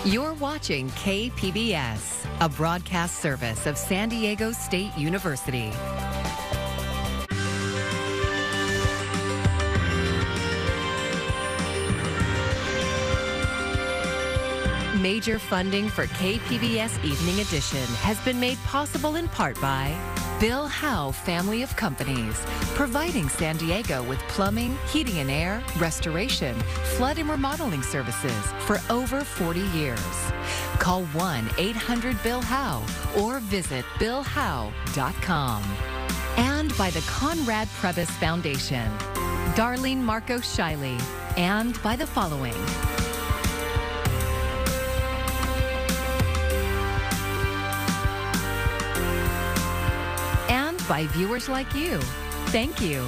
You're watching KPBS, a broadcast service of San Diego State University. Major funding for KPBS Evening Edition has been made possible in part by Bill Howe Family of Companies, providing San Diego with plumbing, heating and air, restoration, flood and remodeling services for over 40 years. Call 1-800-BILL-HOWE or visit billhowe.com. And by the Conrad Prebys Foundation, Darlene Marco Shiley, and by the following. By viewers like you. Thank you.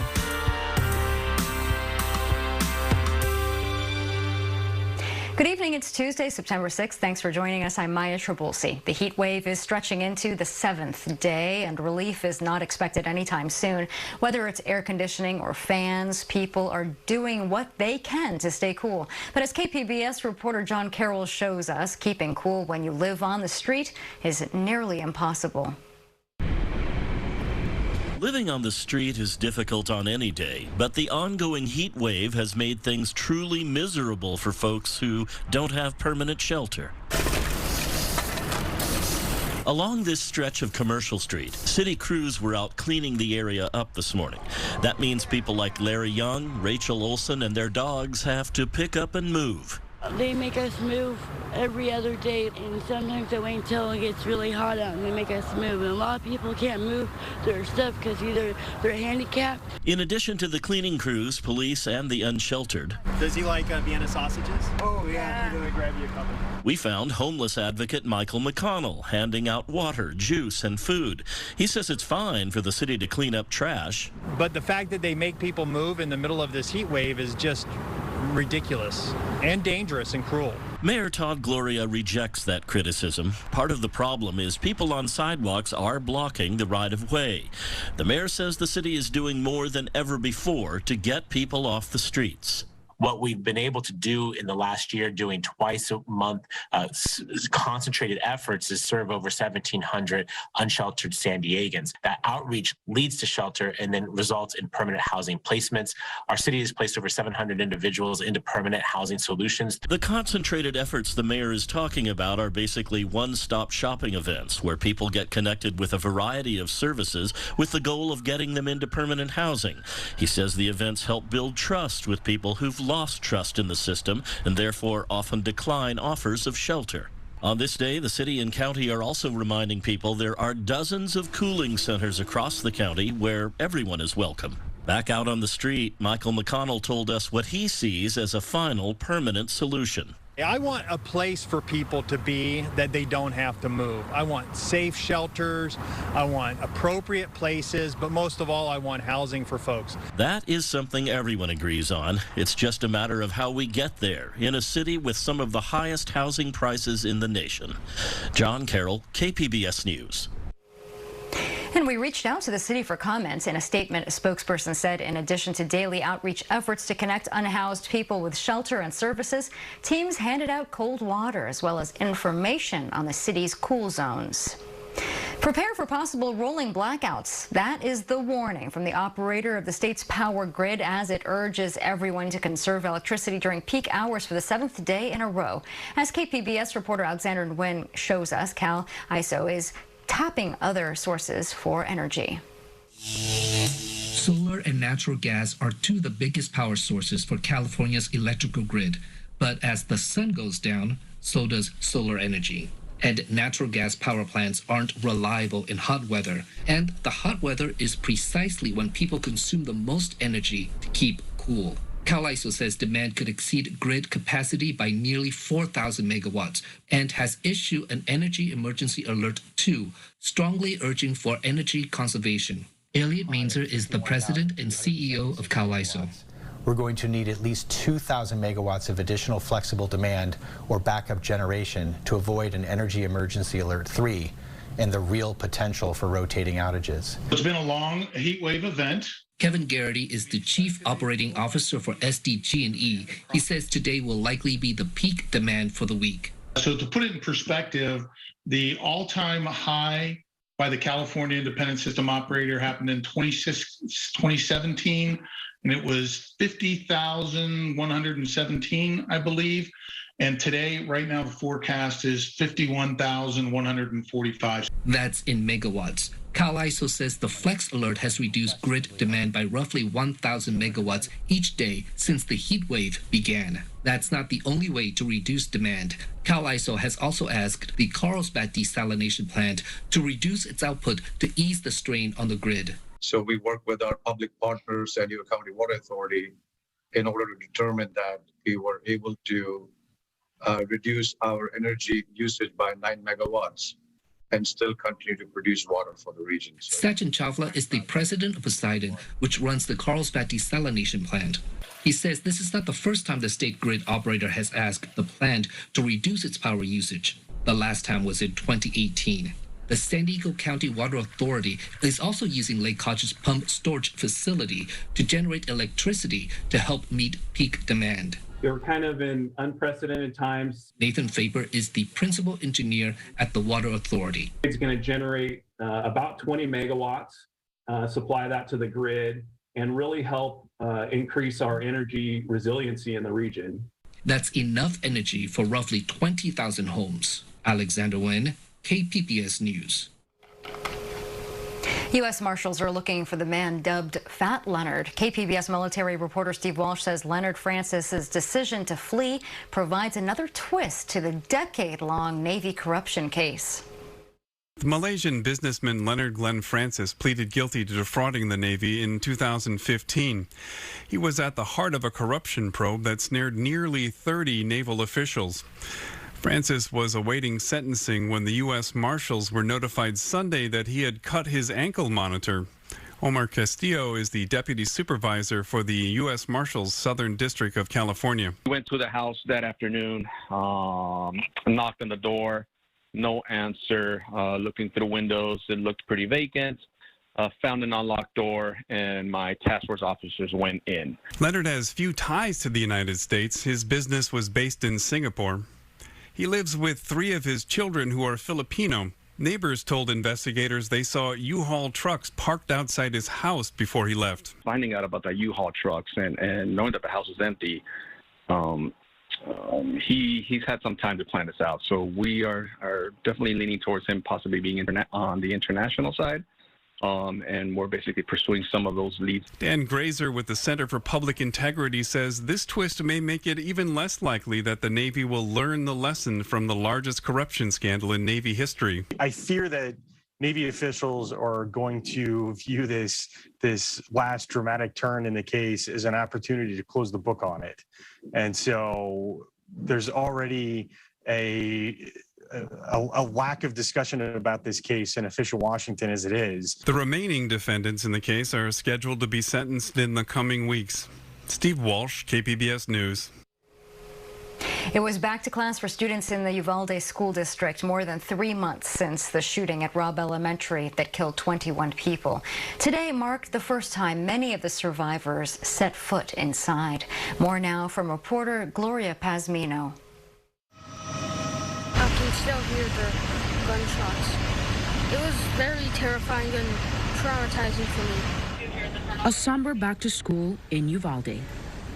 Good evening. It's Tuesday, September 6th. Thanks for joining us. I'm Maya Trabulsi. The heat wave is stretching into the 7th day, and relief is not expected anytime soon. Whether it's air conditioning or fans, people are doing what they can to stay cool. But as KPBS reporter John Carroll shows us, keeping cool when you live on the street is nearly impossible. Living on the street is difficult on any day, but the ongoing heat wave has made things truly miserable for folks who don't have permanent shelter. Along this stretch of Commercial Street, city crews were out cleaning the area up this morning. That means people like Larry Young, Rachel Olson, and their dogs have to pick up and move. They make us move every other day, and sometimes they wait until it gets really hot out and they make us move. And a lot of people can't move their stuff because either they're handicapped. In addition to the cleaning crews, police, and the unsheltered. Does he like Vienna sausages? Oh, yeah. We're going to grab you a couple. We found homeless advocate Michael McConnell handing out water, juice, and food. He says it's fine for the city to clean up trash. But the fact that they make people move in the middle of this heat wave is just ridiculous and dangerous and cruel. Mayor Todd Gloria rejects that criticism. Part of the problem is people on sidewalks are blocking the right-of-way. The mayor says the city is doing more than ever before to get people off the streets. What we've been able to do in the last year, doing twice a month concentrated efforts, is serve over 1,700 unsheltered San Diegans. That outreach leads to shelter and then results in permanent housing placements. Our city has placed over 700 individuals into permanent housing solutions. The concentrated efforts the mayor is talking about are basically one-stop shopping events where people get connected with a variety of services with the goal of getting them into permanent housing. He says the events help build trust with people who've lost trust in the system and therefore often decline offers of shelter. On this day, the city and county are also reminding people there are dozens of cooling centers across the county where everyone is welcome. Back out on the street, Michael McConnell told us what he sees as a final permanent solution. I want a place for people to be that they don't have to move. I want safe shelters, I want appropriate places, but most of all, I want housing for folks. That is something everyone agrees on. It's just a matter of how we get there in a city with some of the highest housing prices in the nation. John Carroll, KPBS News. And we reached out to the city for comments. In a statement, a spokesperson said in addition to daily outreach efforts to connect unhoused people with shelter and services, teams handed out cold water as well as information on the city's cool zones. Prepare for possible rolling blackouts. That is the warning from the operator of the state's power grid as it urges everyone to conserve electricity during peak hours for the 7th day in a row. As KPBS reporter Alexander Nguyen shows us, Cal ISO is tapping other sources for energy. Solar and natural gas are two of the biggest power sources for California's electrical grid. But as the sun goes down, so does solar energy. And natural gas power plants aren't reliable in hot weather. And the hot weather is precisely when people consume the most energy to keep cool. Cal ISO says demand could exceed grid capacity by nearly 4,000 megawatts and has issued an energy emergency alert 2, strongly urging for energy conservation. Elliot Mainzer is the president and CEO of Cal ISO. We're going to need at least 2,000 megawatts of additional flexible demand or backup generation to avoid an energy emergency alert 3 and the real potential for rotating outages. It's been a long heat wave event. Kevin Garrity is the Chief Operating Officer for SDG&E. He says today will likely be the peak demand for the week. So to put it in perspective, the all-time high by the California Independent System Operator happened in 2017, and it was 50,117, I believe. And today, right now, the forecast is 51,145. That's in megawatts. CalISO says the Flex Alert has reduced grid demand by roughly 1,000 megawatts each day since the heat wave began. That's not the only way to reduce demand. CalISO has also asked the Carlsbad desalination plant to reduce its output to ease the strain on the grid. So we work with our public partners and San Diego County Water Authority in order to determine that we were able to reduce our energy usage by 9 megawatts and still continue to produce water for the region. Sachin Chawla is the president of Poseidon, which runs the Carlsbad desalination plant. He says this is not the first time the state grid operator has asked the plant to reduce its power usage. The last time was in 2018. The San Diego County Water Authority is also using Lake Koch's pump storage facility to generate electricity to help meet peak demand. We're kind of in unprecedented times. Nathan Faber is the principal engineer at the Water Authority. It's going to generate about 20 megawatts, supply that to the grid, and really help increase our energy resiliency in the region. That's enough energy for roughly 20,000 homes. Alexander Nguyen, KPBS News. U.S. Marshals are looking for the man dubbed Fat Leonard. KPBS military reporter Steve Walsh says Leonard Francis's decision to flee provides another twist to the decade-long Navy corruption case. The Malaysian businessman Leonard Glenn Francis pleaded guilty to defrauding the Navy in 2015. He was at the heart of a corruption probe that snared nearly 30 naval officials. Francis was awaiting sentencing when the U.S. Marshals were notified Sunday that he had cut his ankle monitor. Omar Castillo is the deputy supervisor for the U.S. Marshals Southern District of California. We went to the house that afternoon, knocked on the door, no answer, looking through the windows, it looked pretty vacant. Found an unlocked door, and my task force officers went in. Leonard has few ties to the United States. His business was based in Singapore. He lives with 3 of his children who are Filipino. Neighbors told investigators they saw U-Haul trucks parked outside his house before he left. Finding out about the U-Haul trucks and knowing that the house is empty, he's had some time to plan this out. So we are definitely leaning towards him possibly being on the international side. And we're basically pursuing some of those leads. Dan Grazer with the Center for Public Integrity says this twist may make it even less likely that the Navy will learn the lesson from the largest corruption scandal in Navy history. I fear that Navy officials are going to view this last dramatic turn in the case as an opportunity to close the book on it. And so there's already a lack of discussion about this case in official Washington as it is. The remaining defendants in the case are scheduled to be sentenced in the coming weeks. Steve Walsh, KPBS News. It was back to class for students in the Uvalde school district more than 3 months since the shooting at Robb Elementary that killed 21 people. Today marked the first time many of the survivors set foot inside. More now from reporter Gloria Pazmino. I can still hear the gunshots. It was very terrifying and traumatizing for me. A somber back to school in Uvalde.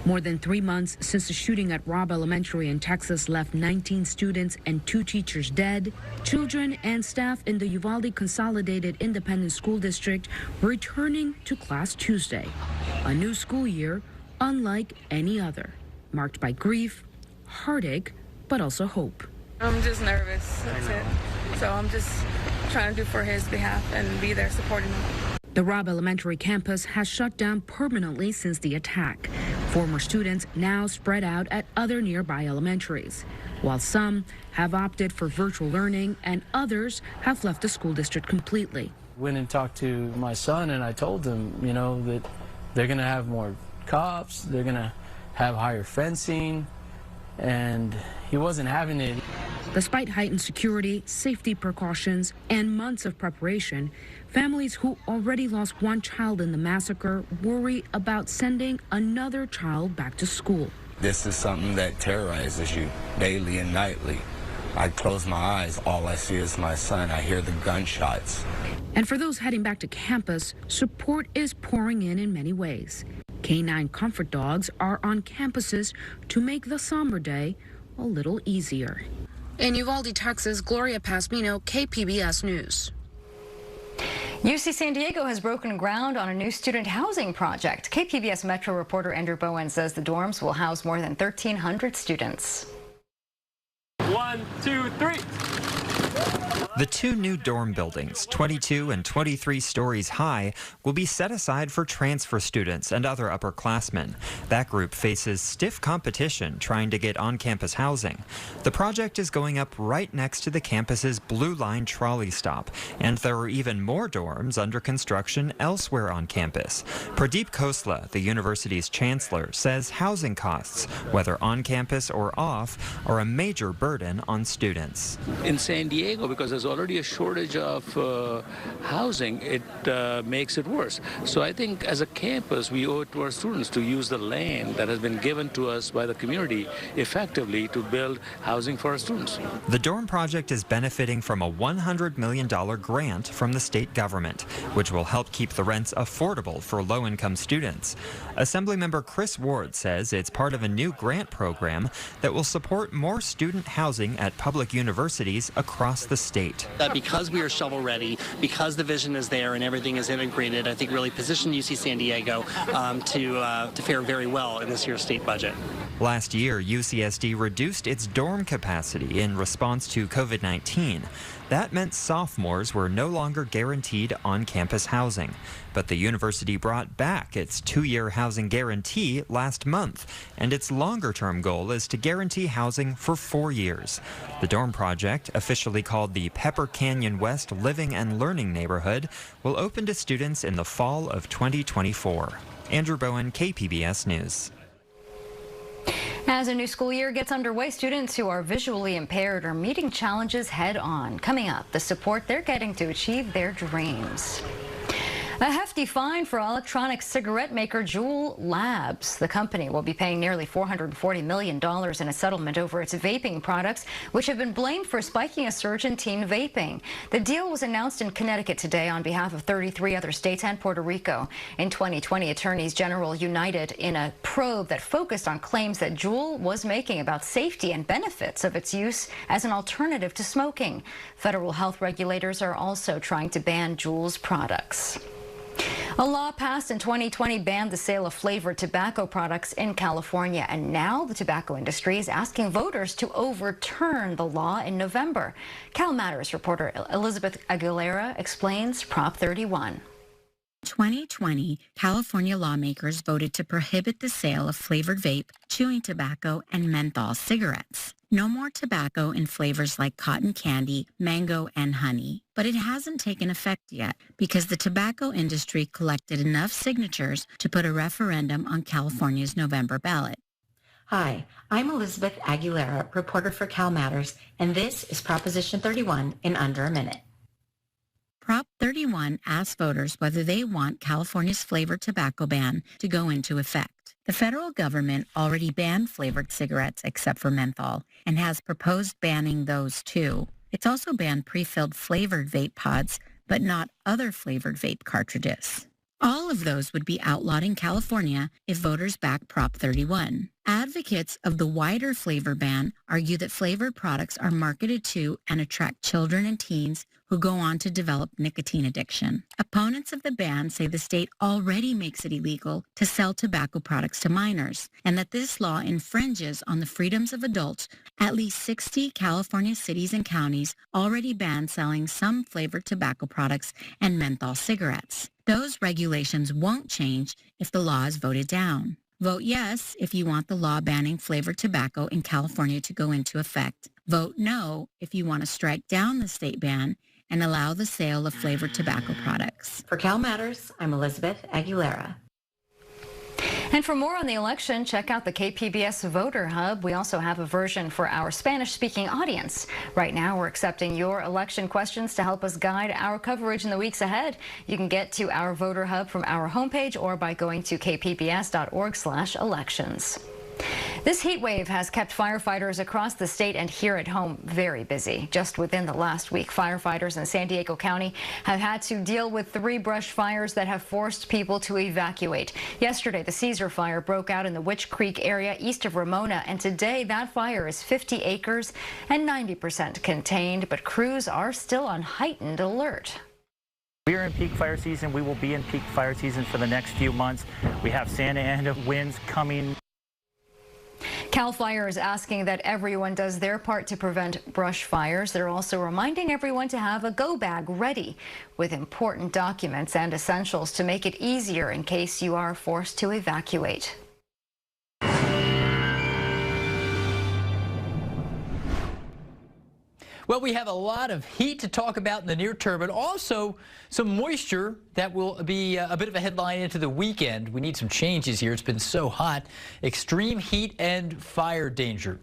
More than 3 months since the shooting at Robb Elementary in Texas left 19 students and 2 teachers dead, children and staff in the Uvalde Consolidated Independent School District returning to class Tuesday. A new school year unlike any other, marked by grief, heartache, but also hope. I'm just nervous, that's it. So I'm just trying to do for his behalf and be there supporting him. The Robb Elementary campus has shut down permanently since the attack. Former students now spread out at other nearby elementaries, while some have opted for virtual learning and others have left the school district completely. Went and talked to my son and I told him, that they're going to have more cops, they're going to have higher fencing, and he wasn't having it. Despite heightened security, safety precautions, and months of preparation, families who already lost one child in the massacre worry about sending another child back to school. This is something that terrorizes you daily and nightly. I close my eyes, all I see is my son. I hear the gunshots. And for those heading back to campus, support is pouring in many ways. Canine comfort dogs are on campuses to make the somber day a little easier. In Uvalde, Texas, Gloria Pasmino, KPBS News. UC San Diego has broken ground on a new student housing project. KPBS Metro reporter Andrew Bowen says the dorms will house more than 1,300 students. 1, 2, 3. The two new dorm buildings, 22 and 23 stories high, will be set aside for transfer students and other upperclassmen. That group faces stiff competition trying to get on-campus housing. The project is going up right next to the campus's Blue Line trolley stop, and there are even more dorms under construction elsewhere on campus. Pradeep Khosla, the university's chancellor, says housing costs, whether on campus or off, are a major burden on students. In San Diego, because there's already a shortage of housing, it makes it worse. So I think as a campus, we owe it to our students to use the land that has been given to us by the community effectively to build housing for our students. The dorm project is benefiting from a $100 million grant from the state government, which will help keep the rents affordable for low-income students. Assemblymember Chris Ward says it's part of a new grant program that will support more student housing at public universities across the state. That because we are shovel ready, because the vision is there and everything is integrated, I think really positioned UC San Diego to fare very well in this year's state budget. Last year, UCSD reduced its dorm capacity in response to COVID-19. That meant sophomores were no longer guaranteed on-campus housing. But the university brought back its 2-year housing guarantee last month, and its longer-term goal is to guarantee housing for 4 years. The dorm project, officially called the Pepper Canyon West Living and Learning Neighborhood, will open to students in the fall of 2024. Andrew Bowen, KPBS News. As a new school year gets underway, students who are visually impaired are meeting challenges head on. Coming up, the support they're getting to achieve their dreams. A hefty fine for electronic cigarette maker Juul Labs. The company will be paying nearly $440 million in a settlement over its vaping products, which have been blamed for spiking a surge in teen vaping. The deal was announced in Connecticut today on behalf of 33 other states and Puerto Rico. In 2020, attorneys general united in a probe that focused on claims that Juul was making about safety and benefits of its use as an alternative to smoking. Federal health regulators are also trying to ban Juul's products. A law passed in 2020 banned the sale of flavored tobacco products in California, and now the tobacco industry is asking voters to overturn the law in November. Cal Matters reporter Elizabeth Aguilera explains Prop 31. 2020, California lawmakers voted to prohibit the sale of flavored vape, chewing tobacco, and menthol cigarettes. No more tobacco in flavors like cotton candy, mango, and honey. But it hasn't taken effect yet because the tobacco industry collected enough signatures to put a referendum on California's November ballot. Hi, I'm Elizabeth Aguilera, reporter for Cal Matters, and this is Proposition 31 in under a minute. Prop 31 asks voters whether they want California's flavored tobacco ban to go into effect. The federal government already banned flavored cigarettes except for menthol and has proposed banning those too. It's also banned pre-filled flavored vape pods, but not other flavored vape cartridges. All of those would be outlawed in California if voters back Prop 31. Advocates of the wider flavor ban argue that flavored products are marketed to and attract children and teens who go on to develop nicotine addiction. Opponents of the ban say the state already makes it illegal to sell tobacco products to minors, and that this law infringes on the freedoms of adults. At least 60 California cities and counties already ban selling some flavored tobacco products and menthol cigarettes. Those regulations won't change if the law is voted down. Vote yes if you want the law banning flavored tobacco in California to go into effect. Vote no if you want to strike down the state ban and allow the sale of flavored tobacco products. For Cal Matters, I'm Elizabeth Aguilera. And for more on the election, check out the KPBS Voter Hub. We also have a version for our Spanish-speaking audience. Right now, we're accepting your election questions to help us guide our coverage in the weeks ahead. You can get to our Voter Hub from our homepage or by going to kpbs.org/elections. This heat wave has kept firefighters across the state and here at home very busy. Just within the last week, firefighters in San Diego County have had to deal with 3 brush fires that have forced people to evacuate. Yesterday, the Caesar fire broke out in the Witch Creek area east of Ramona, and today that fire is 50 acres and 90% contained, but crews are still on heightened alert. We are in peak fire season. We will be in peak fire season for the next few months. We have Santa Ana winds coming. CAL FIRE is asking that everyone does their part to prevent brush fires. They're also reminding everyone to have a go bag ready with important documents and essentials to make it easier in case you are forced to evacuate. Well, we have a lot of heat to talk about in the near term, but also some moisture that will be a bit of a headline into the weekend. We need some changes here. It's been so hot. Extreme heat and fire danger.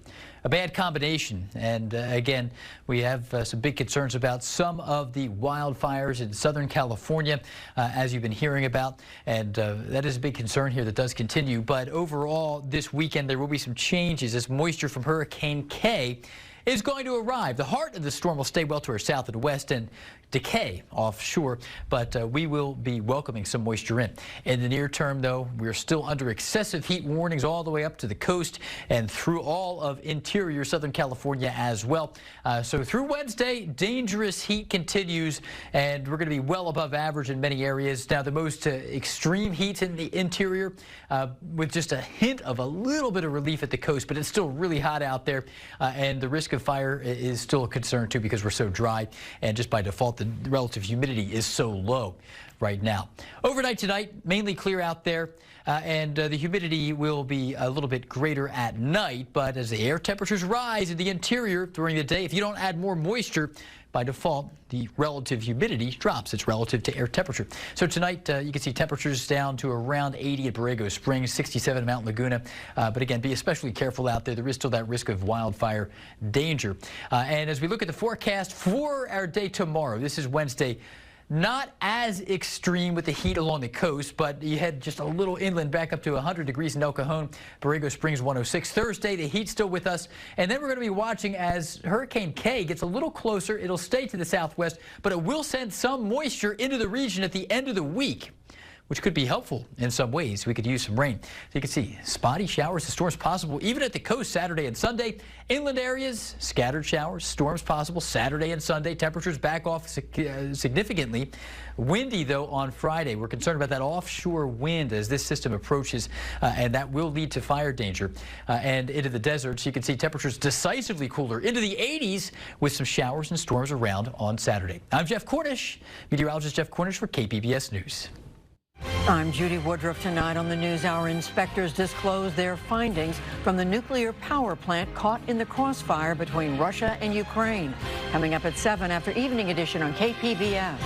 A bad combination. And again, we have some big concerns about some of the wildfires in Southern California, as you've been hearing about. And that is a big concern here that does continue. But overall, this weekend, there will be some changes as moisture from Hurricane K is going to arrive. The heart of the storm will stay well to our south and west and decay offshore, but we will be welcoming some moisture in. In the near term, though, we're still under excessive heat warnings all the way up to the coast and through all of interior Southern California as well. So through Wednesday, dangerous heat continues, and we're going to be well above average in many areas. Now, the most extreme heat in the interior with just a hint of a little bit of relief at the coast, but it's still really hot out there, and the risk of fire is still a concern, too, because we're so dry, and just by default, the relative humidity is so low right now. Overnight tonight, mainly clear out there, and the humidity will be a little bit greater at night, but as the air temperatures rise in the interior during the day, if you don't add more moisture, by default, the relative humidity drops. It's relative to air temperature. So tonight, you can see temperatures down to around 80 at Borrego Springs, 67 at Mount Laguna. But again, be especially careful out there. There is still that risk of wildfire danger. And as we look at the forecast for our day tomorrow, this is Wednesday, not as extreme with the heat along the coast, but you head just a little inland back up to 100 degrees in El Cajon, Borrego Springs 106. Thursday, the heat's still with us, and then we're going to be watching as Hurricane K gets a little closer. It'll stay to the southwest, but it will send some moisture into the region at the end of the week, which could be helpful in some ways. We could use some rain. So you can see spotty showers and storms possible even at the coast Saturday and Sunday. Inland areas, scattered showers, storms possible Saturday and Sunday. Temperatures back off significantly. Windy, though, on Friday. We're concerned about that offshore wind as this system approaches, and that will lead to fire danger. And into the deserts, you can see temperatures decisively cooler into the 80s with some showers and storms around on Saturday. I'm Jeff Cornish, meteorologist Jeff Cornish for KPBS News. I'm Judy Woodruff. Tonight on the NewsHour, inspectors disclose their findings from the nuclear power plant caught in the crossfire between Russia and Ukraine. Coming up at 7 after Evening Edition on KPBS.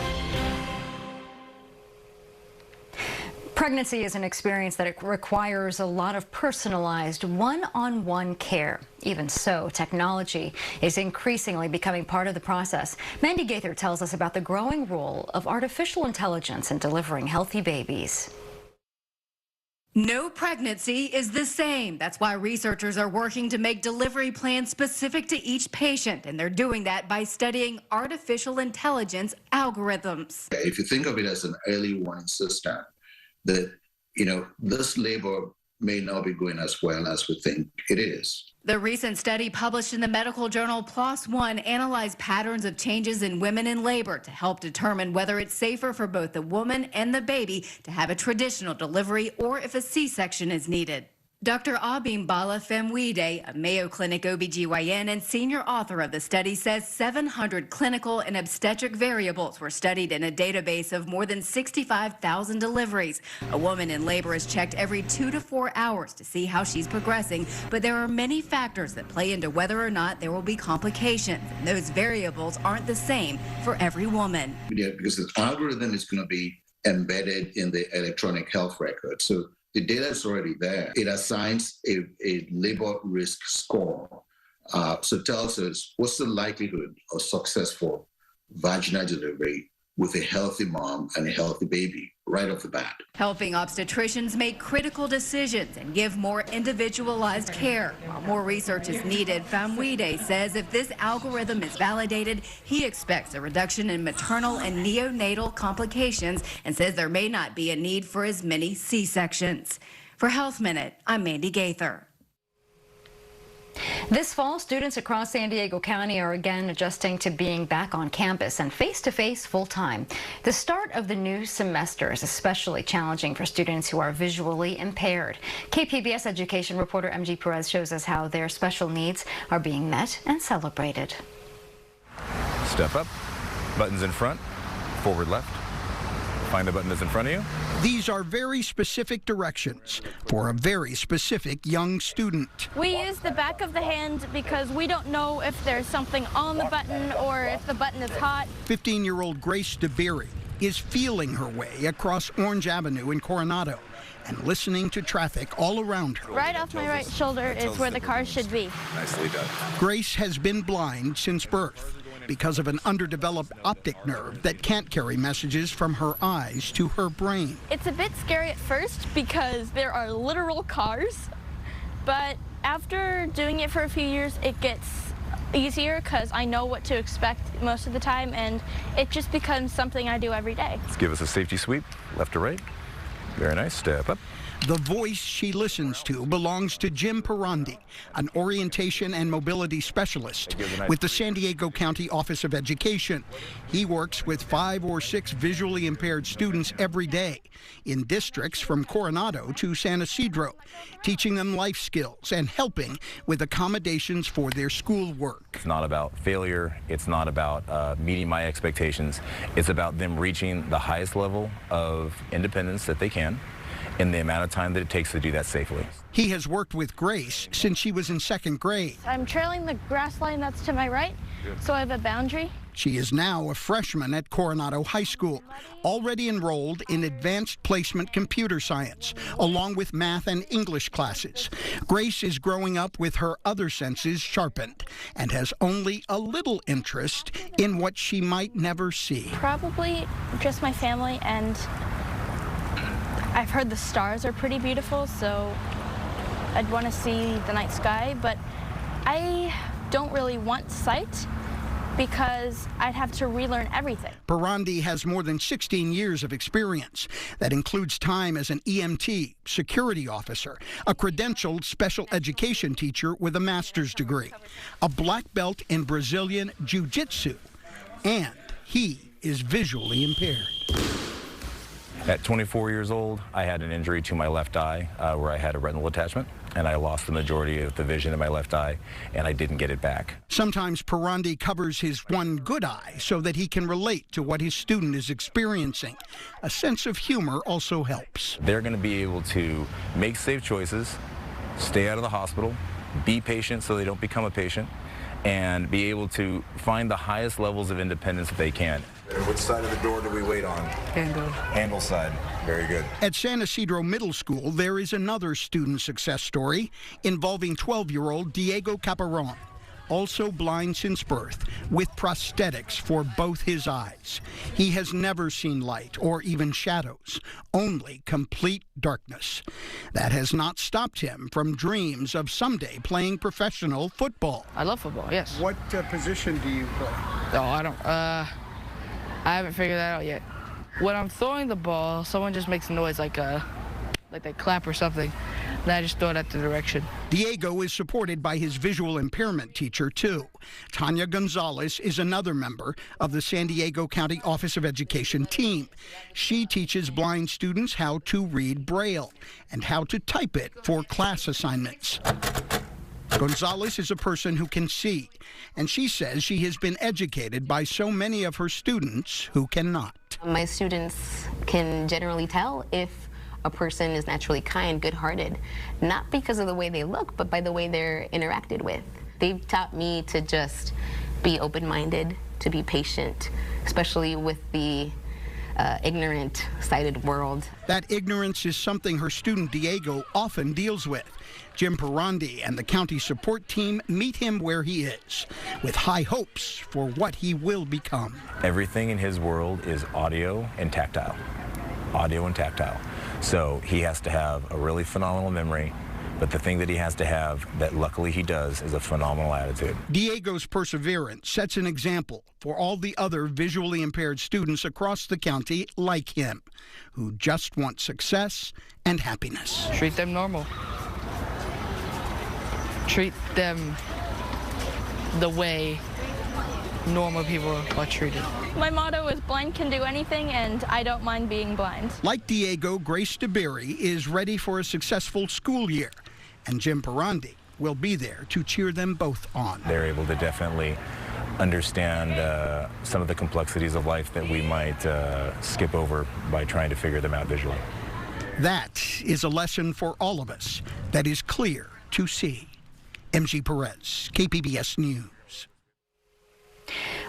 Pregnancy is an experience that requires a lot of personalized one-on-one care. Even so, technology is increasingly becoming part of the process. Mandy Gaither tells us about the growing role of artificial intelligence in delivering healthy babies. No pregnancy is the same. That's why researchers are working to make delivery plans specific to each patient, and they're doing that by studying artificial intelligence algorithms. If you think of it as an early warning system, that, this labor may not be going as well as we think it is. The recent study published in the medical journal PLOS ONE analyzed patterns of changes in women in labor to help determine whether it's safer for both the woman and the baby to have a traditional delivery or if a C-section is needed. Dr. Abimbala Femwide, a Mayo Clinic OBGYN and senior author of the study, says 700 clinical and obstetric variables were studied in a database of more than 65,000 deliveries. A woman in labor is checked every 2 to 4 hours to see how she's progressing, but there are many factors that play into whether or not there will be complications. And those variables aren't the same for every woman. Yeah, because the algorithm is going to be embedded in the electronic health record. So the data is already there. It assigns a labor risk score. So it tells us what's the likelihood of successful vaginal delivery with a healthy mom and a healthy baby right off the bat. Helping obstetricians make critical decisions and give more individualized care. While more research is needed, Famwide says if this algorithm is validated, he expects a reduction in maternal and neonatal complications and says there may not be a need for as many C-sections. For Health Minute, I'm Mandy Gaither. This fall, students across San Diego County are again adjusting to being back on campus and face-to-face full-time. The start of the new semester is especially challenging for students who are visually impaired. KPBS education reporter MG Perez shows us how their special needs are being met and celebrated. Step up, buttons in front, forward left. Find the button that's in front of you. These are very specific directions for a very specific young student. We use the back of the hand because we don't know if there's something on the button or if the button is hot. 15-year-old Grace DeBerry is feeling her way across Orange Avenue in Coronado and listening to traffic all around her. Right off my right shoulder is where the car should be. Nicely done. Grace has been blind since birth because of an underdeveloped optic nerve that can't carry messages from her eyes to her brain. It's a bit scary at first because there are literal cars, but after doing it for a few years, it gets easier because I know what to expect most of the time, and it just becomes something I do every day. Let's give us a safety sweep, left to right. Very nice, step up. The voice she listens to belongs to Jim Perandi, an orientation and mobility specialist with the San Diego County Office of Education. He works with 5 or 6 visually impaired students every day in districts from Coronado to San Isidro, teaching them life skills and helping with accommodations for their schoolwork. It's not about failure. It's not about meeting my expectations. It's about them reaching the highest level of independence that they can in the amount of time that it takes to do that safely. He has worked with Grace since she was in 2nd grade. I'm trailing the grass line that's to my right, so I have a boundary. She is now a freshman at Coronado High School, already enrolled in advanced placement computer science, along with math and English classes. Grace is growing up with her other senses sharpened and has only a little interest in what she might never see. Probably just my family, and I've heard the stars are pretty beautiful, so I'd want to see the night sky, but I don't really want sight because I'd have to relearn everything. Perandi has more than 16 years of experience. That includes time as an EMT, security officer, a credentialed special education teacher with a master's degree, a black belt in Brazilian Jiu-Jitsu, and he is visually impaired. At 24 years old, I had an injury to my left eye where I had a retinal detachment, and I lost the majority of the vision in my left eye, and I didn't get it back. Sometimes Perandi covers his one good eye so that he can relate to what his student is experiencing. A sense of humor also helps. They're going to be able to make safe choices, stay out of the hospital, be patient so they don't become a patient, and be able to find the highest levels of independence that they can. Which side of the door do we wait on? Handle. Handle side. Very good. At San Isidro Middle School, there is another student success story involving 12-year-old Diego Caparon, also blind since birth, with prosthetics for both his eyes. He has never seen light or even shadows, only complete darkness. That has not stopped him from dreams of someday playing professional football. I love football, yes. What position do you play? Oh, I haven't figured that out yet. When I'm throwing the ball, someone just makes a noise like they clap or something. Then I just throw it at the direction. Diego is supported by his visual impairment teacher, too. Tanya Gonzalez is another member of the San Diego County Office of Education team. She teaches blind students how to read Braille and how to type it for class assignments. Gonzalez is a person who can see, and she says she has been educated by so many of her students who cannot. My students can generally tell if a person is naturally kind, good-hearted, not because of the way they look, but by the way they're interacted with. They've taught me to just be open-minded, to be patient, especially with the ignorant, sighted world. That ignorance is something her student Diego often deals with. Jim Perandi and the county support team meet him where he is, with high hopes for what he will become. Everything in his world is audio and tactile. Audio and tactile. So he has to have a really phenomenal memory, but the thing that he has to have that luckily he does is a phenomenal attitude. Diego's perseverance sets an example for all the other visually impaired students across the county like him, who just want success and happiness. Treat them normal. Treat them the way normal people are treated. My motto is blind can do anything, and I don't mind being blind. Like Diego, Grace DeBerry is ready for a successful school year, and Jim Parandi will be there to cheer them both on. They're able to definitely understand some of the complexities of life that we might skip over by trying to figure them out visually. That is a lesson for all of us that is clear to see. MG Perez, KPBS News.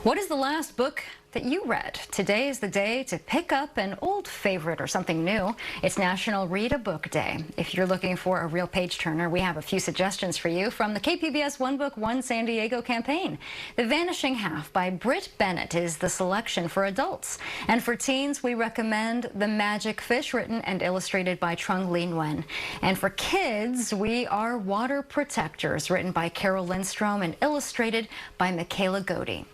What is the last book that you read? Today is the day to pick up an old favorite or something new. It's National Read a Book Day. If you're looking for a real page-turner, we have a few suggestions for you from the KPBS One Book, One San Diego campaign. The Vanishing Half by Britt Bennett is the selection for adults. And for teens, we recommend The Magic Fish, written and illustrated by Trung Le Nguyen. And for kids, we are Water Protectors, written by Carol Lindstrom and illustrated by Michaela Godey.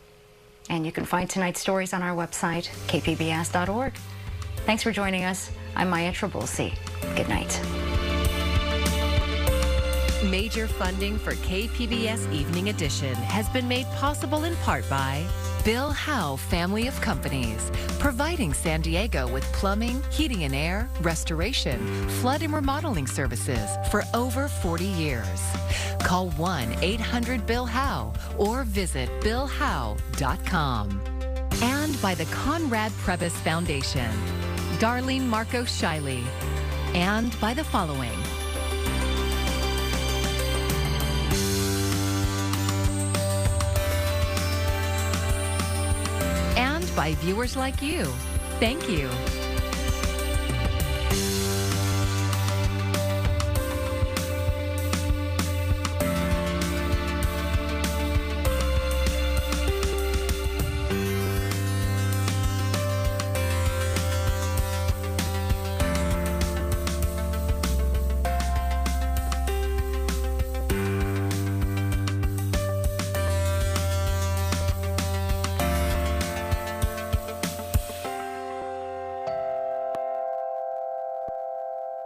And you can find tonight's stories on our website, kpbs.org. Thanks for joining us. I'm Maya Trabulsi. Good night. Major funding for KPBS Evening Edition has been made possible in part by Bill Howe Family of Companies, providing San Diego with plumbing, heating and air, restoration, flood and remodeling services for over 40 years. Call 1-800-BILL-HOWE or visit billhowe.com. And by the Conrad Prebys Foundation, Darlene Marco Shiley, and by the following. And by viewers like you. Thank you.